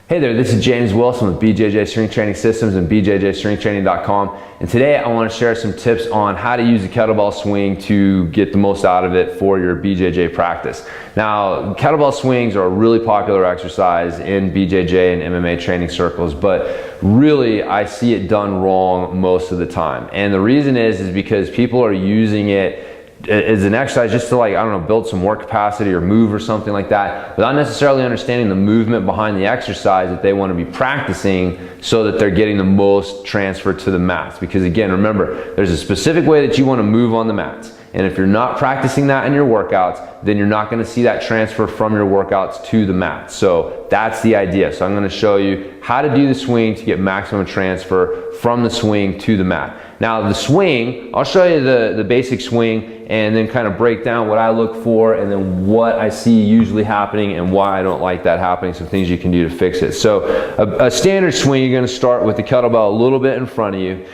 Hey there, this is James Wilson with BJJ Strength Training Systems and BJJStrengthTraining.com, and today I want to share some tips on how to use the kettlebell swing to get the most out of it for your BJJ practice. Now, kettlebell swings are a really popular exercise in BJJ and MMA training circles, but really I see it done wrong most of the time. And the reason is because people are using it as an exercise just to, like, I don't know, build some work capacity or move or something like that, without necessarily understanding the movement behind the exercise that they want to be practicing so that they're getting the most transfer to the mats. Because again, remember, there's a specific way that you want to move on the mats. And if you're not practicing that in your workouts, then you're not going to see that transfer from your workouts to the mat. So that's the idea. So I'm going to show you how to do the swing to get maximum transfer from the swing to the mat. Now the swing, I'll show you the basic swing and then kind of break down what I look for and then what I see usually happening and why I don't like that happening, some things you can do to fix it. So a standard swing, you're going to start with the kettlebell a little bit in front of you.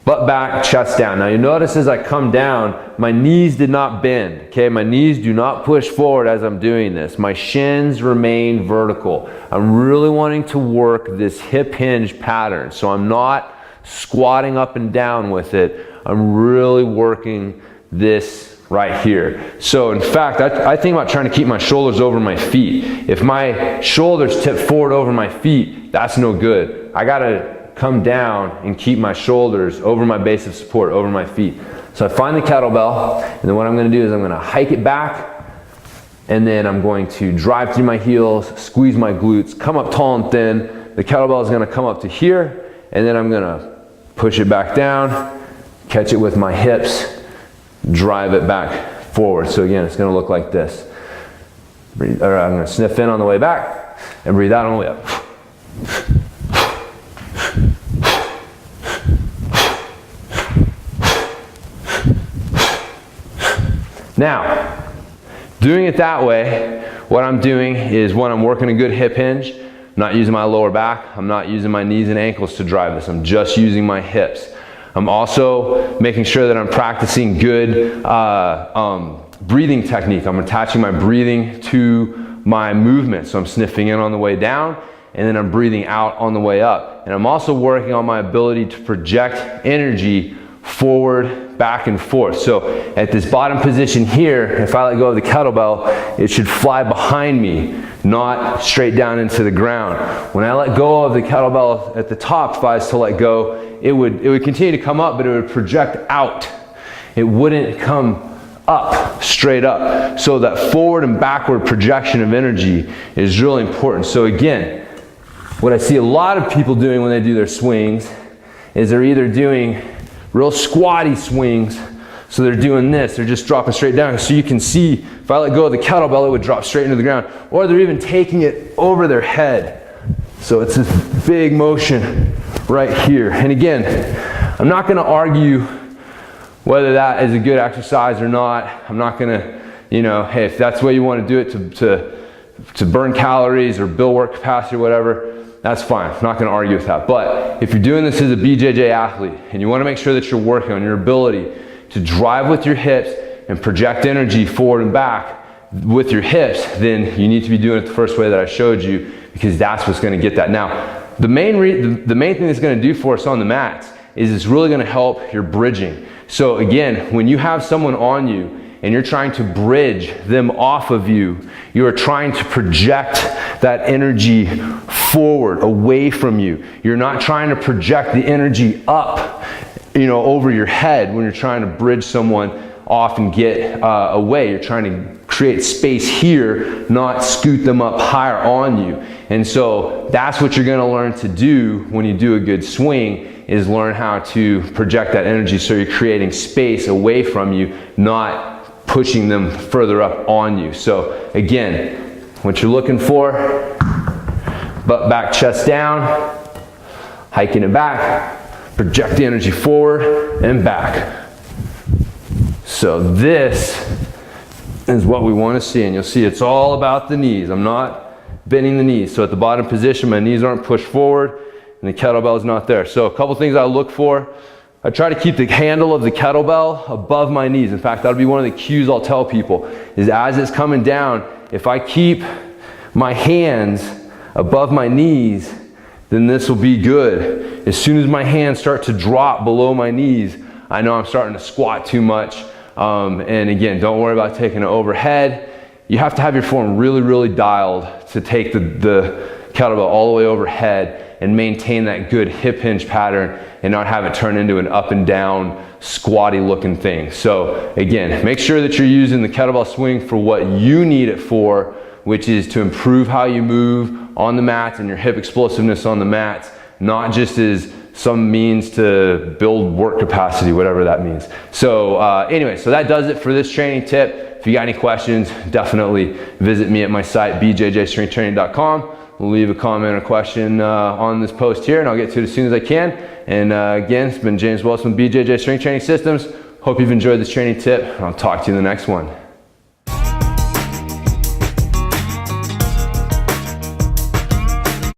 Butt back, chest down. Now you notice as I come down, my knees did not bend, okay? My knees do not push forward as I'm doing this. My shins remain vertical. I'm really wanting to work this hip hinge pattern. So I'm not squatting up and down with it. I'm really working this right here. So in fact, I think about trying to keep my shoulders over my feet. If my shoulders tip forward over my feet, that's no good. I gotta come down and keep my shoulders over my base of support, over my feet. So I find the kettlebell, and then what I'm going to do is I'm going to hike it back, and then I'm going to drive through my heels, squeeze my glutes, come up tall and thin. The kettlebell is going to come up to here, and then I'm going to push it back down, catch it with my hips, drive it back forward. So again, it's going to look like this. I'm going to sniff in on the way back, and breathe out on the way up. Now, doing it that way, what I'm doing is when I'm working a good hip hinge, I'm not using my lower back, I'm not using my knees and ankles to drive this, I'm just using my hips. I'm also making sure that I'm practicing good breathing technique. I'm attaching my breathing to my movement. So I'm sniffing in on the way down, and then I'm breathing out on the way up. And I'm also working on my ability to project energy forward, back and forth. So at this bottom position here, if I let go of the kettlebell, it should fly behind me, not straight down into the ground. When I let go of the kettlebell at the top, if I was to let go, it would continue to come up, but it would project out. It wouldn't come up, straight up. So that forward and backward projection of energy is really important. So again, what I see a lot of people doing when they do their swings is they're either doing real squatty swings, so they're doing this, they're just dropping straight down. So you can see, if I let go of the kettlebell, it would drop straight into the ground. Or they're even taking it over their head. So it's this big motion right here. And again, I'm not gonna argue whether that is a good exercise or not. I'm not gonna, hey, if that's the way you wanna do it to burn calories or build work capacity or whatever, that's fine. I'm not going to argue with that. But if you're doing this as a BJJ athlete and you want to make sure that you're working on your ability to drive with your hips and project energy forward and back with your hips, then you need to be doing it the first way that I showed you, because that's what's going to get that. Now, the main thing it's going to do for us on the mats is it's really going to help your bridging. So again, when you have someone on you and you're trying to bridge them off of you, you are trying to project that energy forward, away from you. You're not trying to project the energy up, over your head when you're trying to bridge someone off and get away. You're trying to create space here, not scoot them up higher on you. And so that's what you're going to learn to do when you do a good swing, is learn how to project that energy so you're creating space away from you, not pushing them further up on you. So again, what you're looking for, butt back, chest down, hiking it back, project the energy forward and back. So this is what we want to see, and you'll see it's all about the knees. I'm not bending the knees. So at the bottom position, my knees aren't pushed forward and the kettlebell is not there. So a couple things I look for. I try to keep the handle of the kettlebell above my knees. In fact, that'll be one of the cues I'll tell people, is as it's coming down, if I keep my hands above my knees, then this will be good. As soon as my hands start to drop below my knees, I know I'm starting to squat too much. And again, don't worry about taking it overhead. You have to have your form really, really dialed to take the kettlebell all the way overhead and maintain that good hip hinge pattern and not have it turn into an up and down squatty looking thing. So again, make sure that you're using the kettlebell swing for what you need it for, which is to improve how you move on the mats and your hip explosiveness on the mats, not just as some means to build work capacity, whatever that means. So anyway, so that does it for this training tip. If you got any questions, definitely visit me at my site, bjjstrengthtraining.com. Leave a comment or question on this post here, and I'll get to it as soon as I can. And again, it's been James Wilson with BJJ Strength Training Systems. Hope you've enjoyed this training tip, and I'll talk to you in the next one.